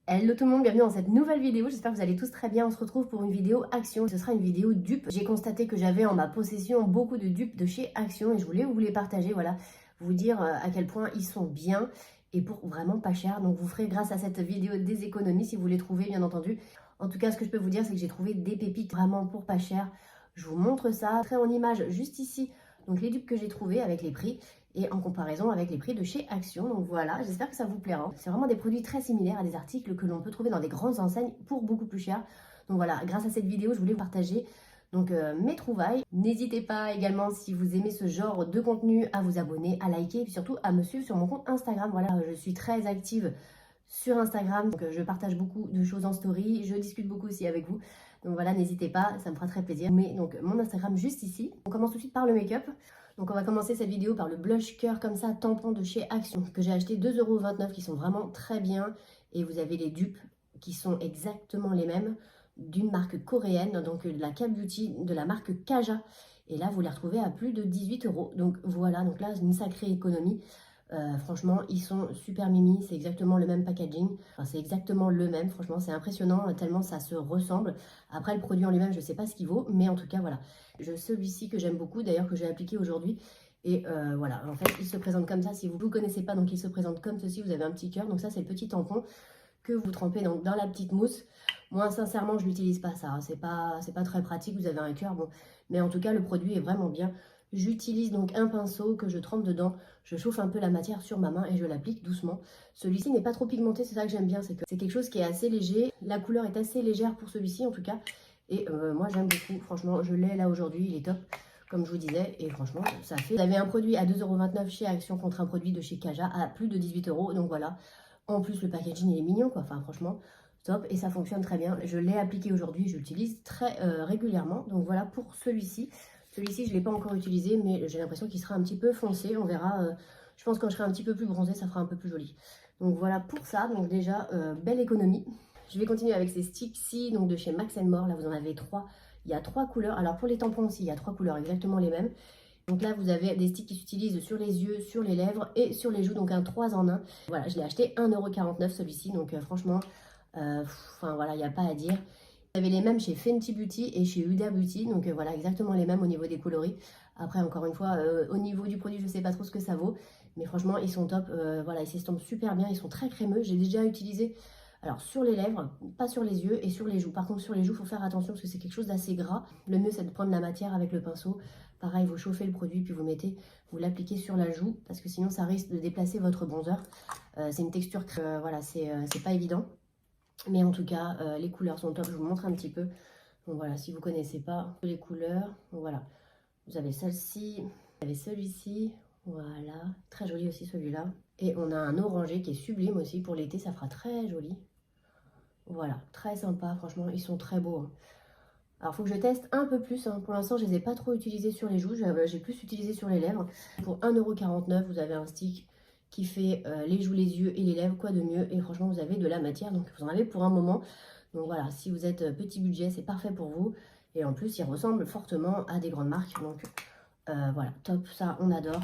Hello tout le monde, bienvenue dans cette nouvelle vidéo, j'espère que vous allez tous très bien. On se retrouve pour une vidéo Action, ce sera une vidéo dupe. J'ai constaté que j'avais en ma possession beaucoup de dupes de chez Action et je voulais vous les partager, voilà, vous dire à quel point ils sont bien et pour vraiment pas cher. Donc vous ferez grâce à cette vidéo des économies si vous les trouvez bien entendu. En tout cas, ce que je peux vous dire, c'est que j'ai trouvé des pépites vraiment pour pas cher. Je vous montre ça, très en image juste ici, donc les dupes que j'ai trouvées avec les prix et en comparaison avec les prix de chez Action. Donc voilà, j'espère que ça vous plaira. C'est vraiment des produits très similaires à des articles que l'on peut trouver dans des grandes enseignes pour beaucoup plus cher. Donc voilà, grâce à cette vidéo, je voulais vous partager donc mes trouvailles. N'hésitez pas également, si vous aimez ce genre de contenu, à vous abonner, à liker et puis surtout à me suivre sur mon compte Instagram. Voilà, je suis très active sur Instagram, donc je partage beaucoup de choses en story, je discute beaucoup aussi avec vous. Donc voilà, n'hésitez pas, ça me fera très plaisir. Mais donc mon Instagram juste ici. On commence tout de suite par le make-up. Donc on va commencer cette vidéo par le blush cœur comme ça, tampon de chez Action, que j'ai acheté 2,29 € qui sont vraiment très bien. Et vous avez les dupes qui sont exactement les mêmes d'une marque coréenne, donc de la K-Beauty, de la marque Kaja. Et là, vous les retrouvez à plus de 18 €. Donc voilà, donc là, une sacrée économie. Franchement, ils sont super mimi, c'est exactement le même packaging, enfin, c'est exactement le même, franchement c'est impressionnant tellement ça se ressemble. Après le produit en lui-même, je sais pas ce qu'il vaut, mais en tout cas voilà. Celui-ci que j'aime beaucoup, d'ailleurs que j'ai appliqué aujourd'hui, et voilà, en fait il se présente comme ça, si vous ne connaissez pas, donc il se présente comme ceci, vous avez un petit cœur, donc ça c'est le petit tampon que vous trempez donc dans la petite mousse. Moi sincèrement je l'utilise pas ça, c'est pas très pratique, vous avez un cœur, bon, mais en tout cas le produit est vraiment bien. J'utilise donc un pinceau que je trempe dedans, je chauffe un peu la matière sur ma main et je l'applique doucement. Celui-ci n'est pas trop pigmenté, c'est ça que j'aime bien, c'est que c'est quelque chose qui est assez léger. La couleur est assez légère pour celui-ci en tout cas. Et moi j'aime beaucoup, franchement je l'ai là aujourd'hui, il est top, comme je vous disais. Et franchement ça fait... Vous avez un produit à 2,29 € chez Action contre un produit de chez Kaja à plus de 18 €, donc voilà. En plus le packaging il est mignon quoi, enfin franchement top et ça fonctionne très bien. Je l'ai appliqué aujourd'hui, je l'utilise très régulièrement, donc voilà pour celui-ci. Celui-ci, je ne l'ai pas encore utilisé, mais j'ai l'impression qu'il sera un petit peu foncé. On verra. Je pense que quand je serai un petit peu plus bronzée, ça fera un peu plus joli. Donc voilà pour ça. Donc déjà, belle économie. Je vais continuer avec ces sticks-ci, donc de chez Max More. Là, vous en avez 3. Il y a 3 couleurs. Alors pour les tampons aussi, il y a 3 couleurs exactement les mêmes. Donc là, vous avez des sticks qui s'utilisent sur les yeux, sur les lèvres et sur les joues. Donc un 3 en 1. Voilà, je l'ai acheté 1,49 € celui-ci. Donc franchement, enfin voilà, il n'y a pas à dire. Vous avez les mêmes chez Fenty Beauty et chez Huda Beauty, donc voilà, exactement les mêmes au niveau des coloris. Après, encore une fois, au niveau du produit, je ne sais pas trop ce que ça vaut, mais franchement, ils sont top. Voilà, ils s'estompent super bien, ils sont très crémeux. J'ai déjà utilisé, alors sur les lèvres, pas sur les yeux et sur les joues. Par contre, sur les joues, il faut faire attention parce que c'est quelque chose d'assez gras. Le mieux, c'est de prendre la matière avec le pinceau. Pareil, vous chauffez le produit, puis vous l'appliquez sur la joue, parce que sinon, ça risque de déplacer votre bronzer. C'est une texture, voilà, c'est pas évident. Mais en tout cas, les couleurs sont top. Je vous montre un petit peu. Donc voilà, si vous ne connaissez pas les couleurs, donc voilà. Vous avez celle-ci, vous avez celui-ci. Voilà, très joli aussi celui-là. Et on a un orangé qui est sublime aussi. Pour l'été, ça fera très joli. Voilà, très sympa. Franchement, ils sont très beaux. Hein. Alors, il faut que je teste un peu plus. Hein. Pour l'instant, je ne les ai pas trop utilisés sur les joues. J'ai plus utilisé sur les lèvres. Pour 1,49 €, vous avez un stick qui fait les joues, les yeux et les lèvres, quoi de mieux. Et franchement, vous avez de la matière, donc vous en avez pour un moment. Donc voilà, si vous êtes petit budget, c'est parfait pour vous. Et en plus, il ressemble fortement à des grandes marques. Donc voilà, top, ça, on adore.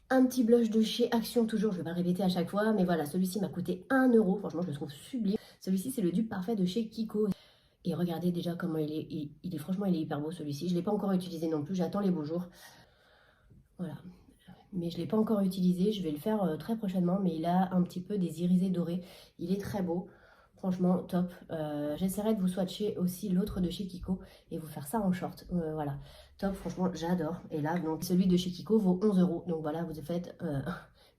Un petit blush de chez Action, toujours, je ne vais pas le répéter à chaque fois. Mais voilà, celui-ci m'a coûté 1 €. Franchement, je le trouve sublime. Celui-ci, c'est le dupe parfait de chez Kiko. Et regardez déjà comment il est, franchement, il est hyper beau celui-ci. Je ne l'ai pas encore utilisé non plus, j'attends les beaux jours. Voilà. Mais je ne l'ai pas encore utilisé, je vais le faire très prochainement, mais il a un petit peu des irisés dorés. Il est très beau, franchement top. J'essaierai de vous swatcher aussi l'autre de chez Kiko et vous faire ça en short. Voilà, top, franchement j'adore. Et là, donc celui de chez Kiko vaut 11 €. Donc voilà, vous faites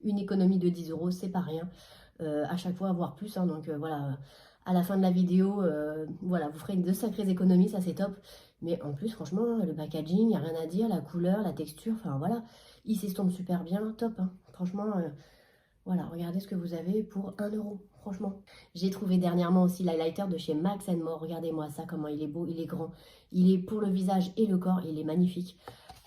une économie de 10 €, c'est pas rien. À chaque fois, voire plus. Hein, donc voilà, à la fin de la vidéo, voilà, vous ferez de sacrées économies, ça c'est top. Mais en plus, franchement, le packaging, il n'y a rien à dire, la couleur, la texture, enfin voilà, il s'estompe super bien, top. Hein. Franchement, voilà, regardez ce que vous avez pour 1 €, franchement. J'ai trouvé dernièrement aussi l'highlighter de chez Max More, regardez-moi ça, comment il est beau, il est grand. Il est pour le visage et le corps, il est magnifique.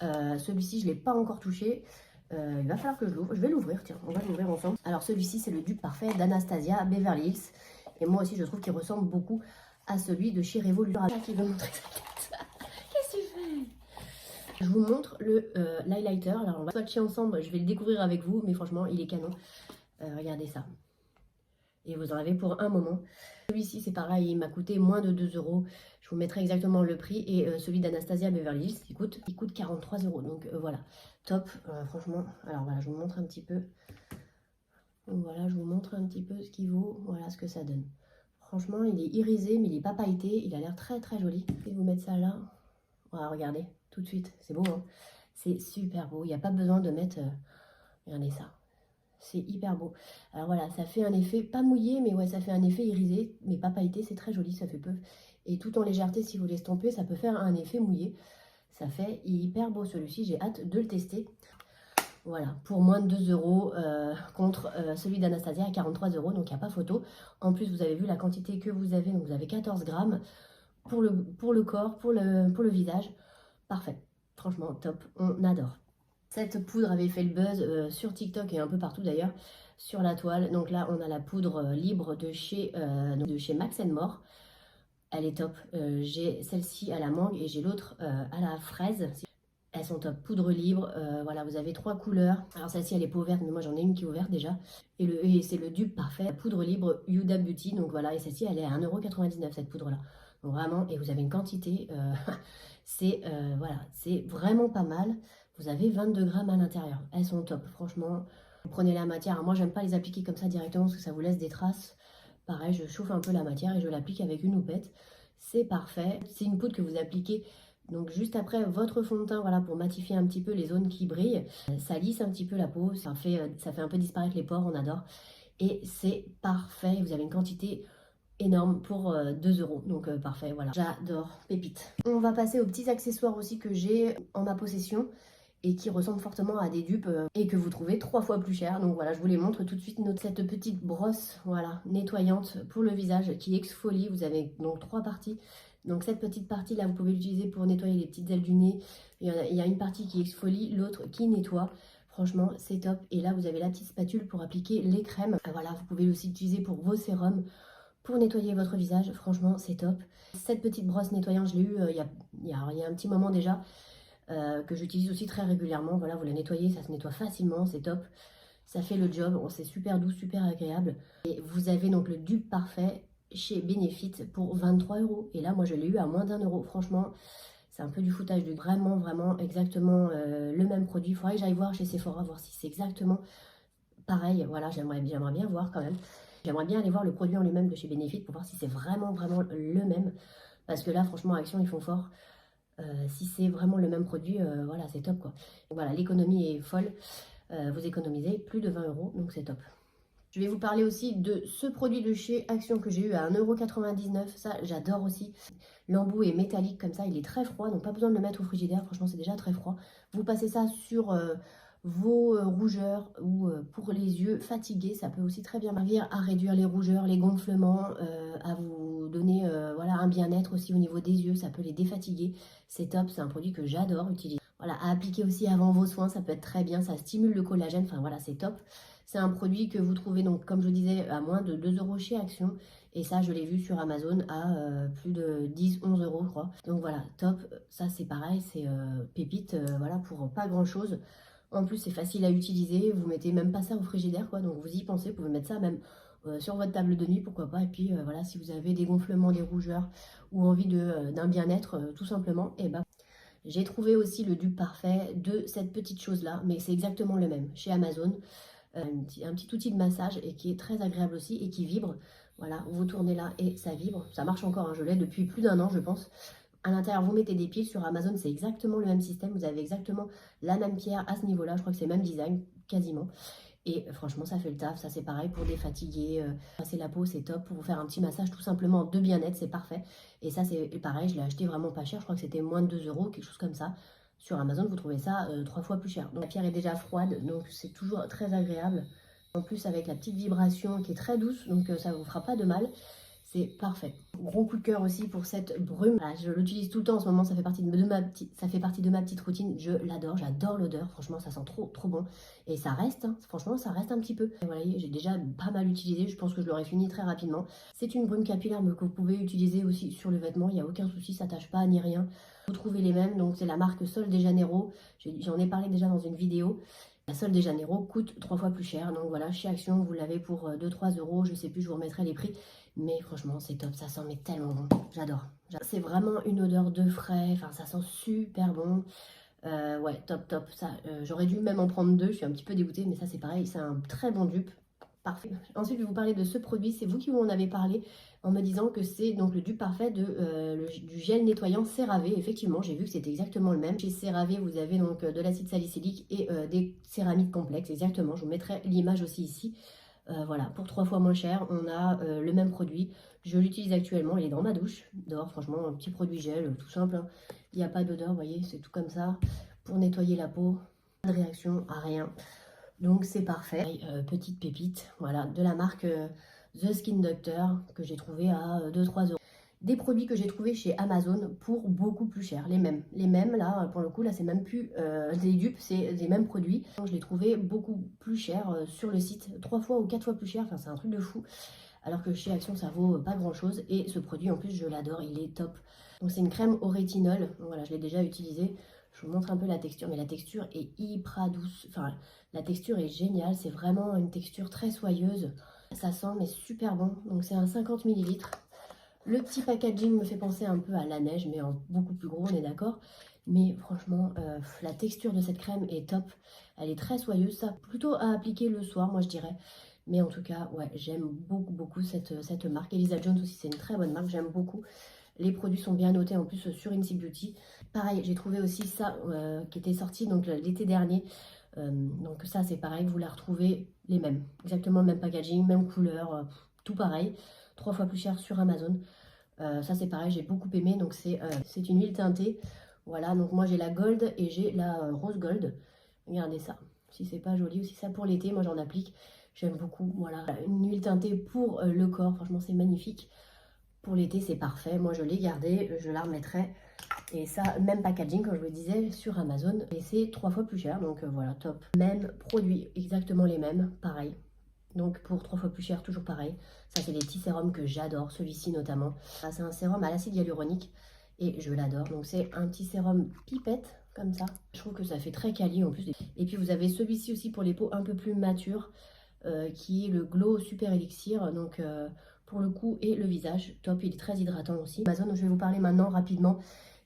Celui-ci, je ne l'ai pas encore touché. Il va falloir que je l'ouvre. Je vais l'ouvrir, tiens, on va l'ouvrir ensemble. Alors celui-ci, c'est le dupe parfait d'Anastasia Beverly Hills. Et moi aussi, je trouve qu'il ressemble beaucoup à celui de chez Revolution. Qui veut montrer sa tête. Qu'est-ce que tu fais? Je vous montre l'highlighter. Alors on va swatcher ensemble, je vais le découvrir avec vous, mais franchement, il est canon. Regardez ça. et vous en avez pour un moment. Celui-ci c'est pareil, il m'a coûté moins de 2 €. Je vous mettrai exactement le prix et celui d'Anastasia Beverly Hills il coûte 43 €. Donc voilà, top, franchement. Alors voilà, je vous montre un petit peu. Donc voilà, je vous montre un petit peu ce qu'il vaut, voilà ce que ça donne. Franchement, il est irisé, mais il n'est pas pailleté, il a l'air très très joli. Je vais vous mettre ça là. Voilà, regardez, tout de suite, c'est beau, hein. C'est super beau, il n'y a pas besoin de mettre... regardez ça, c'est hyper beau. Alors voilà, ça fait un effet, pas mouillé, mais ouais, ça fait un effet irisé, mais pas pailleté, c'est très joli, ça fait peu. Et tout en légèreté, si vous l'estompez, ça peut faire un effet mouillé. Ça fait hyper beau celui-ci, j'ai hâte de le tester. Voilà, pour moins de 2 € contre celui d'Anastasia à 43 €, donc il n'y a pas photo. En plus, vous avez vu la quantité que vous avez, donc vous avez 14 grammes pour le corps, pour le visage. Parfait, franchement top, on adore. Cette poudre avait fait le buzz sur TikTok et un peu partout d'ailleurs, sur la toile. Donc là, on a la poudre libre de chez Max More. Elle est top. J'ai celle-ci à la mangue et j'ai l'autre à la fraise. Elles sont top, poudre libre, voilà, vous avez 3 couleurs. Alors celle-ci elle est pas ouverte, mais moi j'en ai une qui est ouverte déjà. Et c'est le dupe parfait, la poudre libre Huda Beauty, donc voilà, et celle-ci elle est à 1,99 € cette poudre là. Donc vraiment, et vous avez une quantité, voilà, c'est vraiment pas mal. Vous avez 22 grammes à l'intérieur, elles sont top, franchement. Vous prenez la matière, alors moi j'aime pas les appliquer comme ça directement parce que ça vous laisse des traces. Pareil, je chauffe un peu la matière et je l'applique avec une houppette. C'est parfait, c'est une poudre que vous appliquez donc juste après votre fond de teint, voilà, pour matifier un petit peu les zones qui brillent. Ça lisse un petit peu la peau, ça fait un peu disparaître les pores, on adore. Et c'est parfait, vous avez une quantité énorme pour 2 €. Donc parfait, voilà, j'adore, pépite. On va passer aux petits accessoires aussi que j'ai en ma possession et qui ressemblent fortement à des dupes et que vous trouvez 3 fois plus cher. Donc voilà, je vous les montre tout de suite. Cette petite brosse, voilà, nettoyante pour le visage qui exfolie. Vous avez donc 3 parties. Donc cette petite partie là, vous pouvez l'utiliser pour nettoyer les petites ailes du nez. Il y a une partie qui exfolie, l'autre qui nettoie. Franchement, c'est top. Et là, vous avez la petite spatule pour appliquer les crèmes. Voilà, vous pouvez aussi l'utiliser pour vos sérums, pour nettoyer votre visage. Franchement, c'est top. Cette petite brosse nettoyante, je l'ai eue il y a un petit moment déjà, que j'utilise aussi très régulièrement. Voilà, vous la nettoyez, ça se nettoie facilement, c'est top. Ça fait le job, c'est super doux, super agréable. Et vous avez donc le dupe parfait chez Benefit pour 23 €. Et là, moi, je l'ai eu à moins d'1 €. Franchement, c'est un peu du foutage de vraiment, vraiment exactement le même produit. Il faudrait que j'aille voir chez Sephora, voir si c'est exactement pareil. Voilà, j'aimerais bien voir quand même. J'aimerais bien aller voir le produit en lui-même de chez Benefit pour voir si c'est vraiment, vraiment le même. Parce que là, franchement, Action, ils font fort. Si c'est vraiment le même produit, voilà, c'est top quoi. Donc, voilà, l'économie est folle. Vous économisez plus de 20 €, donc c'est top. Je vais vous parler aussi de ce produit de chez Action que j'ai eu à 1,99 €. Ça, j'adore aussi. L'embout est métallique comme ça, il est très froid, donc pas besoin de le mettre au frigidaire. Franchement, c'est déjà très froid. Vous passez ça sur vos rougeurs ou pour les yeux fatigués. Ça peut aussi très bien servir à réduire les rougeurs, les gonflements, à vous donner voilà, un bien-être aussi au niveau des yeux. Ça peut les défatiguer. C'est top, c'est un produit que j'adore utiliser. Voilà, à appliquer aussi avant vos soins, ça peut être très bien. Ça stimule le collagène, enfin voilà, c'est top. C'est un produit que vous trouvez, donc, comme je disais, à moins de 2 € chez Action. Et ça, je l'ai vu sur Amazon à plus de 10-11 €, je crois. Donc voilà, top. Ça, c'est pareil, c'est pépite, voilà, pour pas grand-chose. En plus, c'est facile à utiliser. Vous mettez même pas ça au frigidaire, quoi. Donc vous y pensez, vous pouvez mettre ça même sur votre table de nuit, pourquoi pas. Et puis voilà, si vous avez des gonflements, des rougeurs ou envie d'un bien-être, tout simplement, et ben. J'ai trouvé aussi le dupe parfait de cette petite chose-là, mais c'est exactement le même chez Amazon. Un petit outil de massage et qui est très agréable aussi et qui vibre. Voilà, vous tournez là et ça vibre. Ça marche encore, hein, je l'ai depuis plus d'1 an, je pense. À l'intérieur, vous mettez des piles. Sur Amazon, c'est exactement le même système. Vous avez exactement la même pierre à ce niveau-là. Je crois que c'est le même design, quasiment. Et franchement, ça fait le taf. Ça, c'est pareil pour défatiguer, passer la peau, c'est top. Pour vous faire un petit massage tout simplement de bien-être, c'est parfait. Et ça, c'est pareil, je l'ai acheté vraiment pas cher. Je crois que c'était moins de 2 €, quelque chose comme ça. Sur Amazon, vous trouvez ça 3 fois plus cher. Donc la pierre est déjà froide, donc c'est toujours très agréable. En plus, avec la petite vibration qui est très douce, donc ça ne vous fera pas de mal. C'est parfait. Gros coup de cœur aussi pour cette brume. Voilà, je l'utilise tout le temps en ce moment, ça fait partie de ma petite routine. Je l'adore, j'adore l'odeur. Franchement, ça sent trop bon. Et ça reste, hein, franchement, ça reste un petit peu. Et voilà, j'ai déjà pas mal utilisé, je pense que je l'aurai fini très rapidement. C'est une brume capillaire mais que vous pouvez utiliser aussi sur le vêtement, il n'y a aucun souci, ça tâche pas ni rien. Vous trouvez les mêmes, donc c'est la marque Sol de Janeiro. J'en ai parlé déjà dans une vidéo. La Sol de Janeiro coûte 3 fois plus cher. Donc voilà, chez Action, vous l'avez pour 2-3 euros. Je sais plus, je vous remettrai les prix. Mais franchement, c'est top. Ça sent mais tellement bon. J'adore. C'est vraiment une odeur de frais. Enfin, ça sent super bon. Ouais, top, top. Ça, j'aurais dû même en prendre 2. Je suis un petit peu dégoûtée. Mais ça, c'est pareil. C'est un très bon dupe. Parfait. Ensuite, je vais vous parler de ce produit. C'est vous qui m'en avez parlé en me disant que c'est donc le dupe parfait du gel nettoyant CeraVe. Effectivement, j'ai vu que c'était exactement le même. Chez CeraVe, vous avez donc de l'acide salicylique et des céramides complexes. Exactement. Je vous mettrai l'image aussi ici. Voilà, pour 3 fois moins cher, on a le même produit. Je l'utilise actuellement. Il est dans ma douche. Dehors, franchement, un petit produit gel, tout simple, hein. Il n'y a pas d'odeur, vous voyez, c'est tout comme ça. Pour nettoyer la peau, pas de réaction à rien. Donc c'est parfait. Petite pépite, voilà, de la marque The Skin Doctor que j'ai trouvé à 2-3 euros. Des produits que j'ai trouvé chez Amazon pour beaucoup plus cher, les mêmes. Les mêmes, là, pour le coup, là, c'est même plus des dupes, c'est les mêmes produits. Donc, je les trouvais beaucoup plus cher sur le site, 3 fois ou 4 fois plus cher, enfin c'est un truc de fou. Alors que chez Action, ça vaut pas grand chose. Et ce produit, en plus, je l'adore, il est top. Donc c'est une crème au rétinol, voilà, je l'ai déjà utilisée. Je vous montre un peu la texture, mais la texture est hyper douce. Enfin, la texture est géniale, c'est vraiment une texture très soyeuse. Ça sent mais super bon. Donc c'est un 50 ml. Le petit packaging me fait penser un peu à la neige, mais en beaucoup plus gros, on est d'accord. Mais franchement, la texture de cette crème est top. Elle est très soyeuse, ça plutôt à appliquer le soir, moi je dirais. Mais en tout cas, ouais, j'aime beaucoup, beaucoup cette marque. Elisa Jones aussi, c'est une très bonne marque, j'aime beaucoup. Les produits sont bien notés en plus sur Incy Beauty. Pareil, j'ai trouvé aussi ça qui était sorti donc l'été dernier. Donc ça, c'est pareil, vous la retrouvez les mêmes. Exactement le même packaging, même couleur, tout pareil. 3 fois plus cher sur Amazon. Ça, c'est pareil, j'ai beaucoup aimé. Donc c'est une huile teintée. Voilà, donc moi j'ai la gold et j'ai la rose gold. Regardez ça. Si c'est pas joli aussi, ça pour l'été, moi j'en applique. J'aime beaucoup. Voilà, une huile teintée pour le corps. Franchement, c'est magnifique. Pour l'été, c'est parfait. Moi, je l'ai gardée. Je la remettrai. Et ça, même packaging, comme je vous disais, sur Amazon. Et c'est 3 fois plus cher. Donc voilà, top. Même produit, exactement les mêmes. Pareil. Donc pour 3 fois plus cher, toujours pareil. Ça, c'est des petits sérums que j'adore. Celui-ci notamment. C'est un sérum à l'acide hyaluronique. Et je l'adore. Donc c'est un petit sérum pipette. Comme ça. Je trouve que ça fait très quali en plus. Et puis vous avez celui-ci aussi pour les peaux un peu plus matures. Qui est le Glow Super Elixir. Donc... pour le coup, et le visage, top, il est très hydratant aussi. Amazon, je vais vous parler maintenant rapidement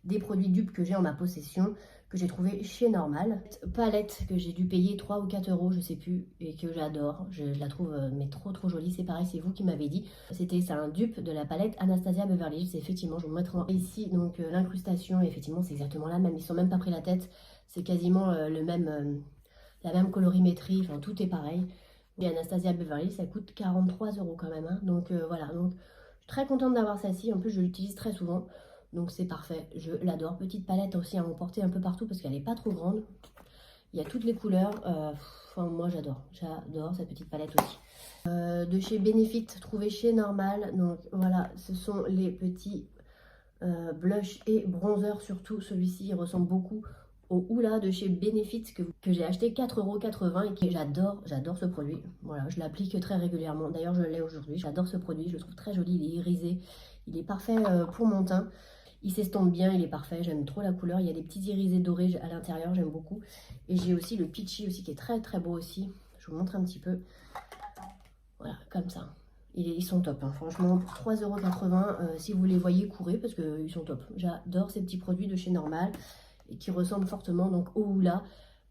des produits dupes que j'ai en ma possession, que j'ai trouvé chez Normal. Palette que j'ai dû payer 3 ou 4 euros, je sais plus, et que j'adore. Je la trouve mais trop jolie, c'est pareil, c'est vous qui m'avez dit. C'est un dupe de la palette Anastasia Beverly Hills, effectivement, je vous mettrai ici donc l'incrustation, effectivement, c'est exactement la même. Ils sont même pas pris la tête, c'est quasiment la même colorimétrie, enfin tout est pareil. Et Anastasia Beverly, ça coûte 43 euros quand même, hein. Donc voilà, donc je suis très contente d'avoir celle-ci. En plus, je l'utilise très souvent, donc c'est parfait. Je l'adore. Petite palette aussi à emporter un peu partout parce qu'elle n'est pas trop grande. Il y a toutes les couleurs. Enfin, moi, j'adore cette petite palette aussi. De chez Benefit, trouvé chez Normal. Donc voilà, ce sont les petits blush et bronzer surtout. Celui-ci, il ressemble beaucoup au Hoola de chez Benefit que j'ai acheté 4,80 € et que j'adore ce produit. Voilà, je l'applique très régulièrement. D'ailleurs, je l'ai aujourd'hui. J'adore ce produit, je le trouve très joli, il est irisé. Il est parfait pour mon teint. Il s'estompe bien, il est parfait. J'aime trop la couleur. Il y a des petits irisés dorés à l'intérieur, j'aime beaucoup. Et j'ai aussi le Peachy aussi qui est très beau aussi. Je vous montre un petit peu. Voilà, comme ça. Ils sont top, hein. Franchement, pour 3,80 €, si vous les voyez, courez parce qu'ils sont top. J'adore ces petits produits de chez Normal et qui ressemble fortement donc au Hoola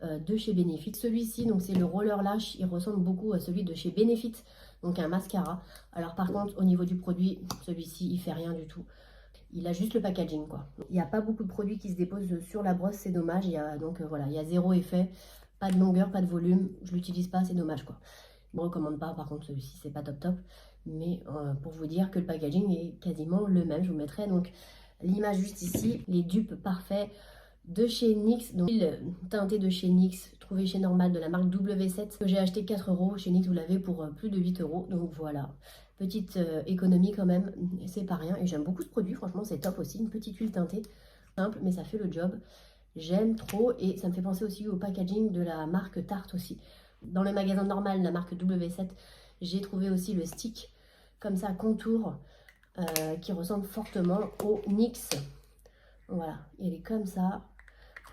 de chez Benefit. Celui-ci, donc c'est le Roller Lash, il ressemble beaucoup à celui de chez Benefit, donc un mascara. Alors par contre, au niveau du produit, celui-ci, il fait rien du tout. Il a juste le packaging, quoi. Il n'y a pas beaucoup de produits qui se déposent sur la brosse, c'est dommage. Donc voilà, il y a zéro effet, pas de longueur, pas de volume. Je l'utilise pas, c'est dommage, quoi. Je ne recommande pas, par contre, celui-ci, c'est pas top. Mais pour vous dire que le packaging est quasiment le même, je vous mettrai donc l'image juste ici. Les dupes parfaits de chez NYX, donc l'huile teintée de chez NYX, trouvée chez Normal de la marque W7, que j'ai acheté 4 €. Chez NYX, vous l'avez pour plus de 8 €. Donc voilà, petite économie quand même, c'est pas rien. Et j'aime beaucoup ce produit, franchement, c'est top aussi. Une petite huile teintée, simple, mais ça fait le job. J'aime trop et ça me fait penser aussi au packaging de la marque Tarte aussi. Dans le magasin Normal, la marque W7, j'ai trouvé aussi le stick, comme ça, contour, qui ressemble fortement au NYX. Voilà, il est comme ça.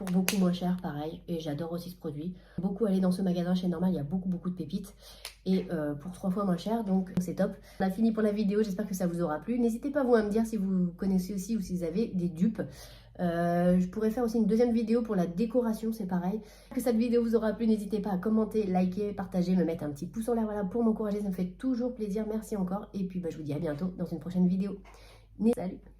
pour beaucoup moins cher, pareil, et j'adore aussi ce produit. Beaucoup aller dans ce magasin chez Normal, il y a beaucoup de pépites, et pour 3 fois moins cher, donc c'est top. On a fini pour la vidéo, j'espère que ça vous aura plu. N'hésitez pas vous à me dire si vous connaissez aussi ou si vous avez des dupes. Je pourrais faire aussi une deuxième vidéo pour la décoration, c'est pareil. Que cette vidéo vous aura plu, n'hésitez pas à commenter, liker, partager, me mettre un petit pouce en l'air, voilà, pour m'encourager, ça me fait toujours plaisir, merci encore. Et puis je vous dis à bientôt dans une prochaine vidéo. Salut!